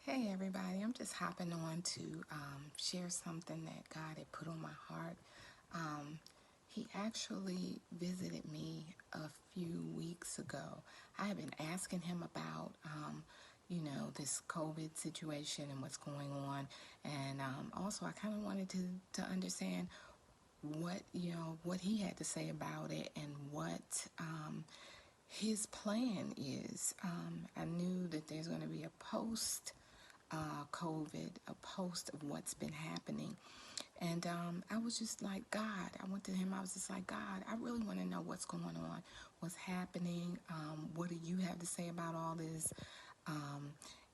Hey everybody, I'm just hopping on to share something that God had put on my heart. Um, he actually visited me a few weeks ago. I have been asking him about, this COVID situation and what's going on. And also I kind of wanted to understand what he had to say about it and what his plan is. I knew that there's going to be a post COVID, a post of what's been happening. And I was just like, God, I went to him, I was just like, God, I really want to know what's going on, what's happening, what do you have to say about all this,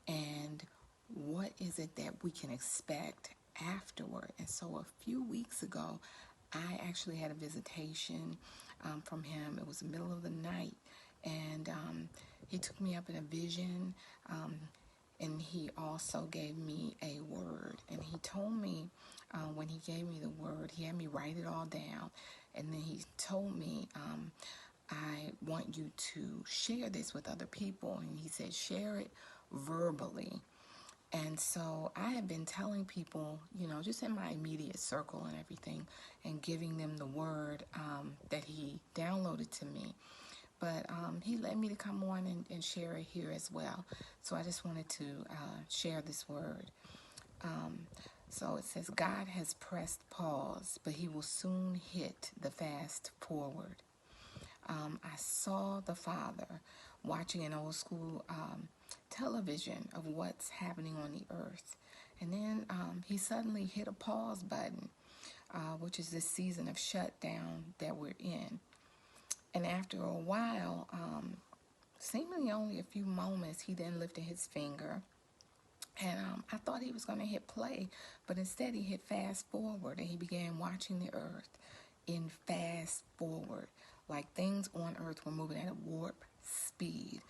and what is it that we can expect afterward. And so a few weeks ago, I actually had a visitation from him. It was the middle of the night, and he took me up in a vision. And he also gave me a word. And he told me, when he gave me the word, he had me write it all down. And then he told me, I want you to share this with other people. And he said, share it verbally. And so I have been telling people, just in my immediate circle and everything, and giving them the word that he downloaded to me. But he led me to come on and share it here as well. So I just wanted to share this word. So it says, God has pressed pause, but he will soon hit the fast forward. I saw the Father watching an old school television of what's happening on the earth. And then he suddenly hit a pause button, which is this season of shutdown that we're in. And after a while, seemingly only a few moments, he then lifted his finger. And I thought he was going to hit play, but instead he hit fast forward, and he began watching the earth in fast forward. Like things on earth were moving at a warp speed.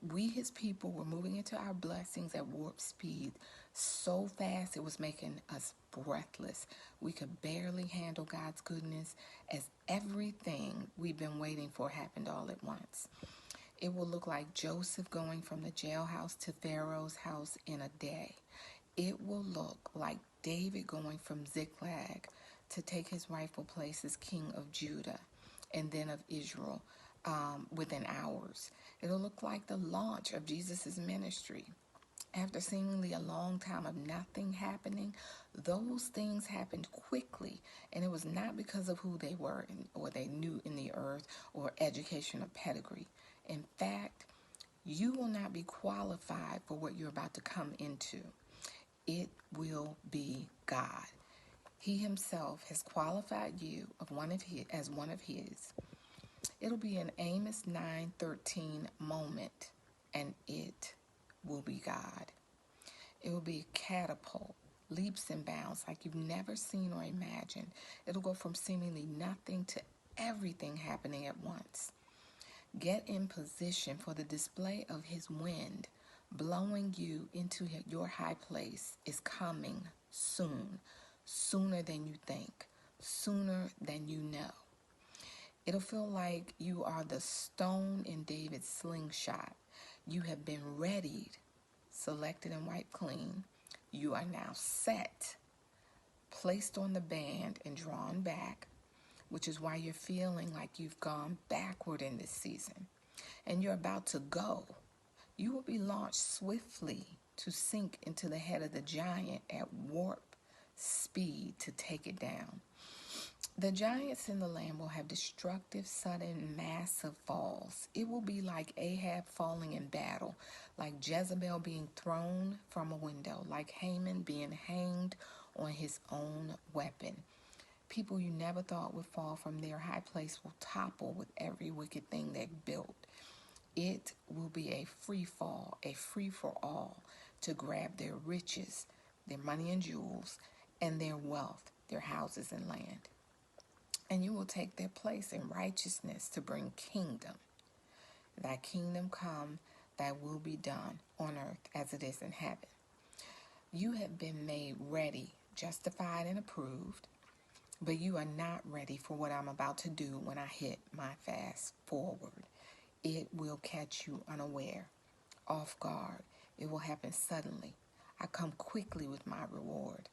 We, his people, were moving into our blessings at warp speed so fast it was making us breathless. We could barely handle God's goodness as everything we've been waiting for happened all at once. It will look like Joseph going from the jailhouse to Pharaoh's house in a day. It will look like David going from Ziklag to take his rightful place as king of Judah and then of Israel within hours. It'll look like the launch of Jesus' ministry. After seemingly a long time of nothing happening, those things happened quickly, and it was not because of who they were or they knew in the earth or education or pedigree. In fact, you will not be qualified for what you're about to come into. It will be God. He himself has qualified you as one of his. It'll be an Amos 9:13 moment, and it will be God. It will be a catapult, leaps and bounds like you've never seen or imagined. It'll go from seemingly nothing to everything happening at once. Get in position for the display of his wind, blowing you into your high place is coming soon, sooner than you think, sooner than you know. It'll feel like you are the stone in David's slingshot. You have been readied, selected and wiped clean. You are now set, placed on the band and drawn back, which is why you're feeling like you've gone backward in this season. And you're about to go. You will be launched swiftly to sink into the head of the giant at warp speed to take it down. The giants in the land will have destructive, sudden, massive falls. It will be like Ahab falling in battle, like Jezebel being thrown from a window, like Haman being hanged on his own weapon. People you never thought would fall from their high place will topple with every wicked thing they've built. It will be a free fall, a free for all to grab their riches, their money and jewels, and their wealth, their houses and land. And you will take their place in righteousness to bring kingdom. Thy kingdom come, thy will be done on earth as it is in heaven. You have been made ready, justified, and approved, but you are not ready for what I'm about to do when I hit my fast forward. It will catch you unaware, off guard. It will happen suddenly. I come quickly with my reward.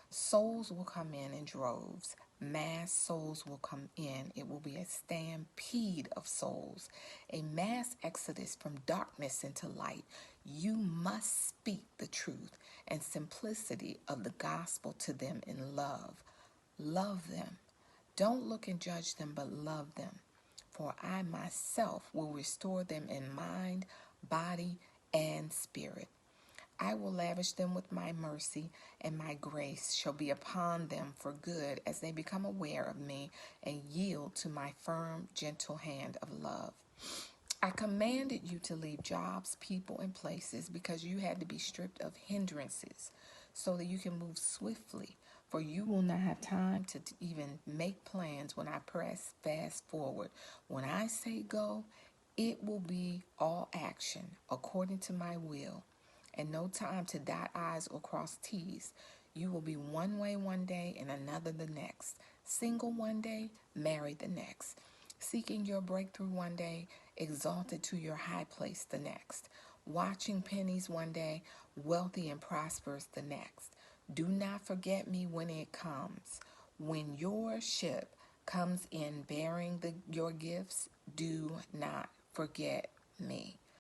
Souls will come in droves. Mass souls will come in. It will be a stampede of souls, a mass exodus from darkness into light. You must speak the truth and simplicity of the gospel to them in love. Love them. Don't look and judge them, but love them. For I myself will restore them in mind, body, and spirit. I will lavish them with my mercy, and my grace shall be upon them for good as they become aware of me and yield to my firm, gentle hand of love. I commanded you to leave jobs, people, and places because you had to be stripped of hindrances so that you can move swiftly. For you will not have time to even make plans when I press fast forward. When I say go, it will be all action according to my will, and no time to dot I's or cross T's. You will be one way one day and another the next. Single one day, married the next. Seeking your breakthrough one day, exalted to your high place the next. Watching pennies one day, wealthy and prosperous the next. Do not forget me when it comes. When your ship comes in bearing your gifts, do not forget me.